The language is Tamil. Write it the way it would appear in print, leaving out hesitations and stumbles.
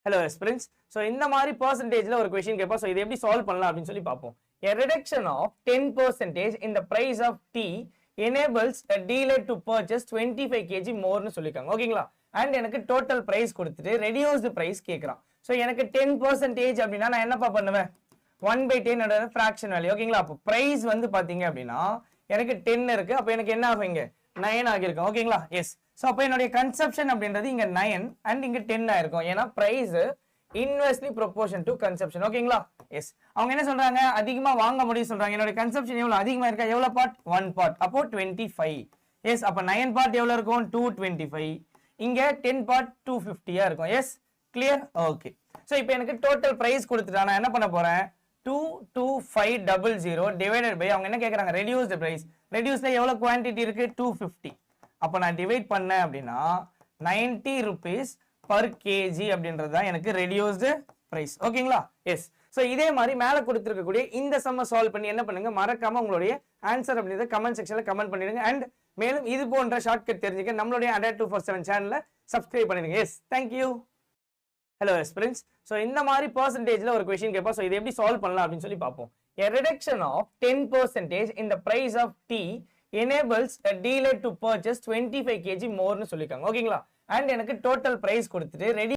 Hello aspirants. So இந்த மாதிரி percentageல ஒரு question கேட்பா. So இதை எப்படி solve பண்ணலாம் அப்படின்னு சொல்லி பார்ப்போம். A reduction of 10% in the price of tea enables a dealer to purchase 25 kg more னு சொல்லிருக்காங்க. ஓகேங்களா? And எனக்கு total price கொடுத்துட்டு reduced price கேக்குறான். So எனக்கு 10% அப்படின்னா நான் என்னப்பா பண்ணுவேன்? 1/10 ஓட fraction value. ஓகேங்களா? அப்போ price வந்து பாத்தீங்க அப்படின்னா எனக்கு 10 இருக்கு. அப்போ எனக்கு என்ன ஆகுங்க? 9 ஆகிருக்கும். ஓகேங்களா? எஸ். ஸோ அப்போ என்னுடைய கன்சப்ஷன் அப்படின்றது இங்க 9 அண்ட் இங்க 10 ஆயிருக்கும். ஏன்னா price inversely proportion to consumption. ஓகேங்களா? எஸ். அவங்க என்ன சொல்றாங்க? அதிகமா வாங்க முடியும் சொல்றாங்க. என்னுடைய கன்சப்ஷன் எவ்வளவு அதிகமா இருக்கா? எவ்வளவு பார்ட்? 1 பார்ட். அப்போ 25. எஸ். அப்ப 9 பார்ட் எவ்வளவு இருக்கும்? 225. இங்க 10 பார்ட் 250 இருக்கும். எஸ். கிளியர்? ஓகே. ஸோ இப்போ எனக்கு டோட்டல் பிரைஸ் கொடுத்துட்டா நான் என்ன பண்ண போறேன்? 22500 டிவைடட் பை அவங்க என்ன கேக்குறாங்க? Reduced price. ரெடியூஸ்ல எவ்வளவு குவாண்டிட்டி இருக்கு? 250. அப்ப நான் டிவைட் பண்ணேன் அப்படின்னா 90 rupees per kg அப்படின்றது தான் எனக்கு ரெடியூஸ்டு பிரைஸ். ஓகேங்களா? எஸ். சோ இதே மாதிரி மேல கொடுத்திருக்கக்கூடிய இந்த சம்ம சால்வ் பண்ணி என்ன பண்ணுங்க, மறக்காம உங்களுடைய ஆன்சர் அப்படின்றத கமெண்ட் செக்ஷன்ல கமெண்ட் பண்ணிடுங்க. அண்ட் மேலும் இது போன்ற ஷார்ட்கட் தெரிஞ்சுக்க நம்மளுடைய Adapt 247 சேனலை சப்ஸ்கிரைப் பண்ணிடுங்க. Yes, thank you. Hello aspirants. So இந்த மாதிரி பர்சன்டேஜ்ல ஒரு கொஸ்டின் கேட்பா. ஸோ இதை எப்படி சால்வ் பண்ணலாம் அப்படின்னு சொல்லி பார்ப்போம். A reduction of 10% in the price of tea enables a dealer to purchase 25 kg more னு சொல்லிருக்காங்க. ஓகேங்களா? அண்ட் எனக்கு டோட்டல் பிரைஸ் கொடுத்துட்டு ரெடி